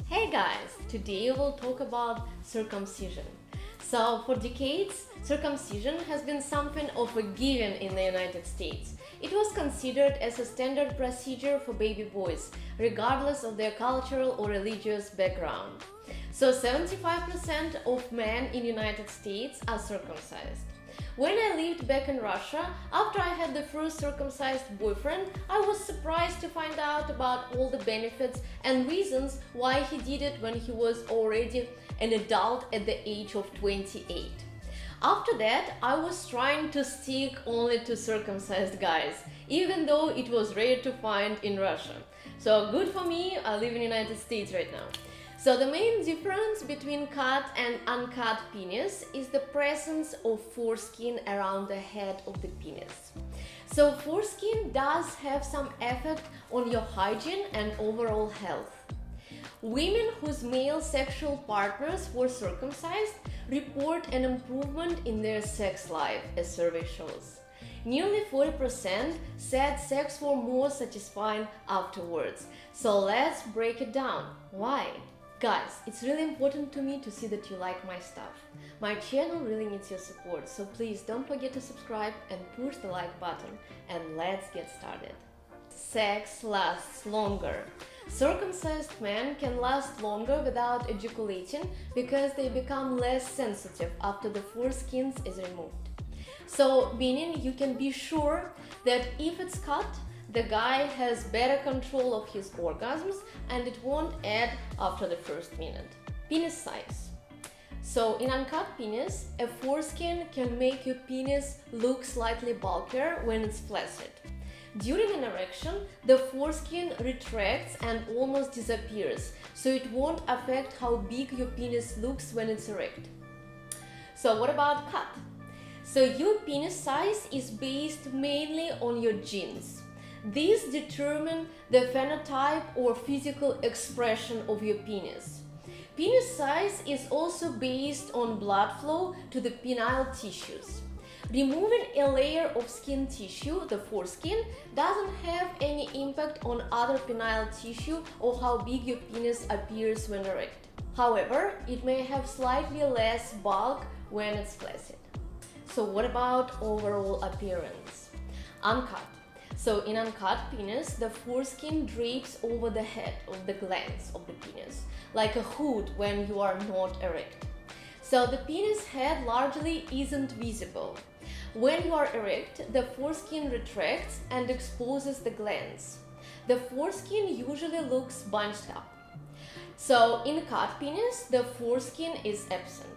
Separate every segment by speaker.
Speaker 1: Hey guys, today we'll talk about circumcision. So for decades, circumcision has been something of a given in the United States. It was considered as a standard procedure for baby boys, regardless of their cultural or religious background. So 75% of men in the United States are circumcised. When I lived back in Russia, after I had the first circumcised boyfriend, I was surprised to find out about all the benefits and reasons why he did it when he was already an adult at the age of 28. After that, I was trying to stick only to circumcised guys, even though it was rare to find in Russia. So good for me, I live in the United States right now. So the main difference between cut and uncut penis is the presence of foreskin around the head of the penis. So foreskin does have some effect on your hygiene and overall health. Women whose male sexual partners were circumcised report an improvement in their sex life, as survey shows. Nearly 40% said sex was more satisfying afterwards. So let's break it down. Why? Guys, it's really important to me to see that you like my stuff. My channel really needs your support, so please don't forget to subscribe and push the like button. And let's get started. Sex lasts longer. Circumcised men can last longer without ejaculating because they become less sensitive after the foreskin is removed. So, meaning you can be sure that if it's cut, the guy has better control of his orgasms and it won't add after the first minute. Penis size. So in uncut penis, a foreskin can make your penis look slightly bulkier when it's flaccid. During an erection, the foreskin retracts and almost disappears, so it won't affect how big your penis looks when it's erect. So what about cut? So your penis size is based mainly on your genes. These determine the phenotype or physical expression of your penis. Penis size is also based on blood flow to the penile tissues. Removing a layer of skin tissue, the foreskin, doesn't have any impact on other penile tissue or how big your penis appears when erect. However, it may have slightly less bulk when it's flaccid. So what about overall appearance? Uncut. So in uncut penis, the foreskin drapes over the head of the glands of the penis, like a hood when you are not erect. So the penis head largely isn't visible. When you are erect, the foreskin retracts and exposes the glands. The foreskin usually looks bunched up. So in cut penis, the foreskin is absent.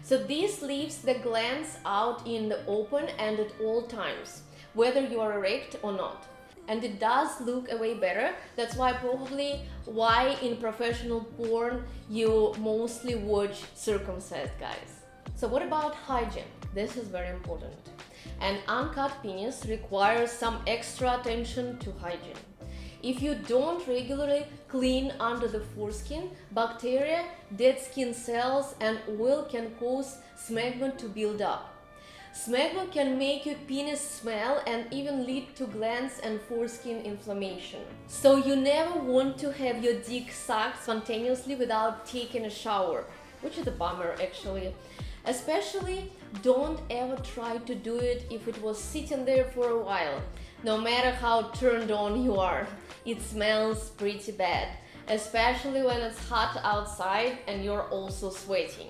Speaker 1: So this leaves the glands out in the open and at all times, whether you are erect or not. And it does look way better. That's why in professional porn you mostly watch circumcised guys. So what about hygiene? This is very important. An uncut penis requires some extra attention to hygiene. If you don't regularly clean under the foreskin, bacteria, dead skin cells and oil can cause smegma to build up. Smegma can make your penis smell and even lead to glands and foreskin inflammation. So you never want to have your dick sucked spontaneously without taking a shower, which is a bummer actually. Especially don't ever try to do it if it was sitting there for a while. No matter how turned on you are, it smells pretty bad, especially when it's hot outside and you're also sweating.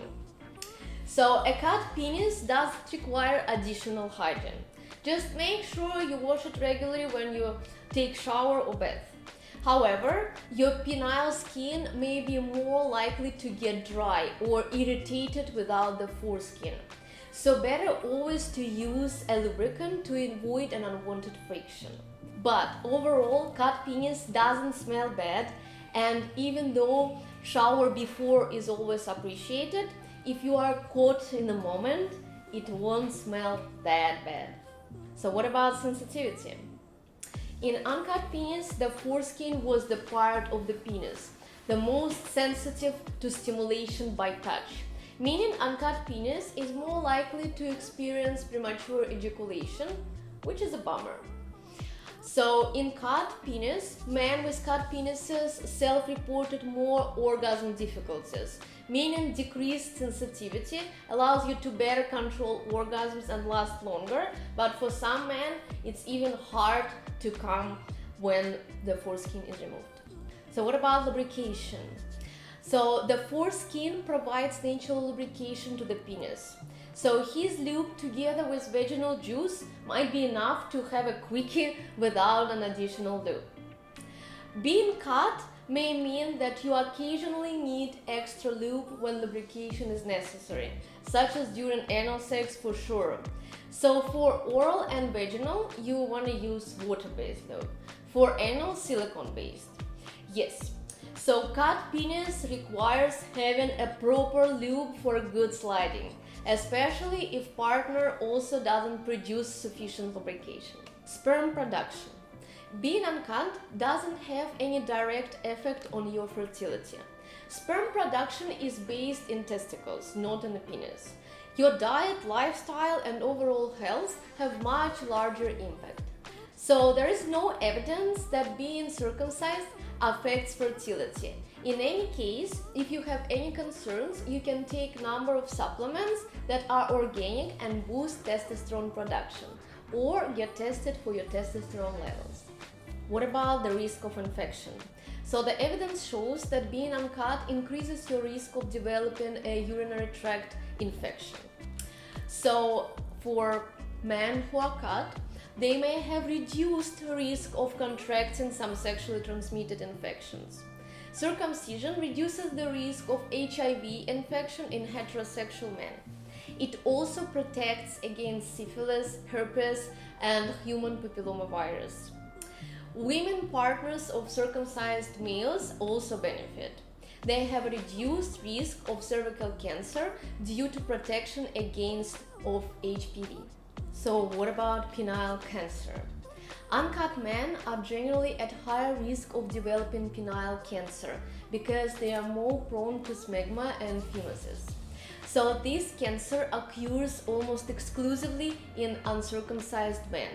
Speaker 1: So a cut penis doesn't require additional hygiene. Just make sure you wash it regularly when you take shower or bath. However, your penile skin may be more likely to get dry or irritated without the foreskin. So better always to use a lubricant to avoid an unwanted friction. But overall, cut penis doesn't smell bad, and even though shower before is always appreciated, if you are caught in the moment, it won't smell that bad. So what about sensitivity? In uncut penis, the foreskin was the part of the penis, the most sensitive to stimulation by touch, meaning uncut penis is more likely to experience premature ejaculation, which is a bummer. So in cut penis, men with cut penises self-reported more orgasm difficulties, meaning decreased sensitivity allows you to better control orgasms and last longer, but for some men it's even hard to come when the foreskin is removed. So what about lubrication? So the foreskin provides natural lubrication to the penis. So his lube together with vaginal juice might be enough to have a quickie without an additional lube. Being cut may mean that you occasionally need extra lube when lubrication is necessary, such as during anal sex for sure. So for oral and vaginal, you want to use water-based lube. For anal, silicone-based. Yes. So cut penis requires having a proper lube for good sliding, especially if partner also doesn't produce sufficient lubrication. Sperm production. Being uncut doesn't have any direct effect on your fertility. Sperm production is based in testicles, not in the penis. Your diet, lifestyle, and overall health have much larger impact. So there is no evidence that being circumcised affects fertility. In any case, if you have any concerns, you can take a number of supplements that are organic and boost testosterone production, or get tested for your testosterone levels. What about the risk of infection? So the evidence shows that being uncut increases your risk of developing a urinary tract infection. So for men who are cut, they may have reduced risk of contracting some sexually transmitted infections. Circumcision reduces the risk of HIV infection in heterosexual men. It also protects against syphilis, herpes, and human papillomavirus. Women partners of circumcised males also benefit. They have a reduced risk of cervical cancer due to protection against of HPV. So what about penile cancer? Uncut men are generally at higher risk of developing penile cancer because they are more prone to smegma and phimosis. So this cancer occurs almost exclusively in uncircumcised men.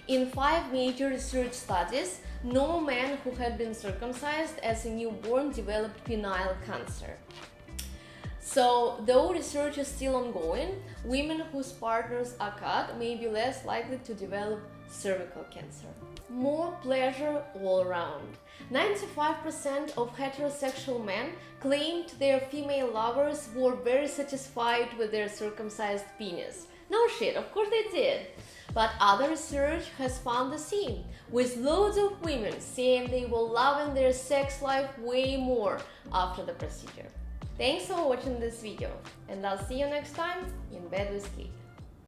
Speaker 1: In 5 major research studies, no man who had been circumcised as a newborn developed penile cancer. So, though research is still ongoing, women whose partners are cut may be less likely to develop cervical cancer. More pleasure all around. 95% of heterosexual men claimed their female lovers were very satisfied with their circumcised penis. No shit, of course they did. But other research has found the same, with loads of women saying they were loving their sex life way more after the procedure. Thanks for watching this video, and I'll see you next time in bed with Kate.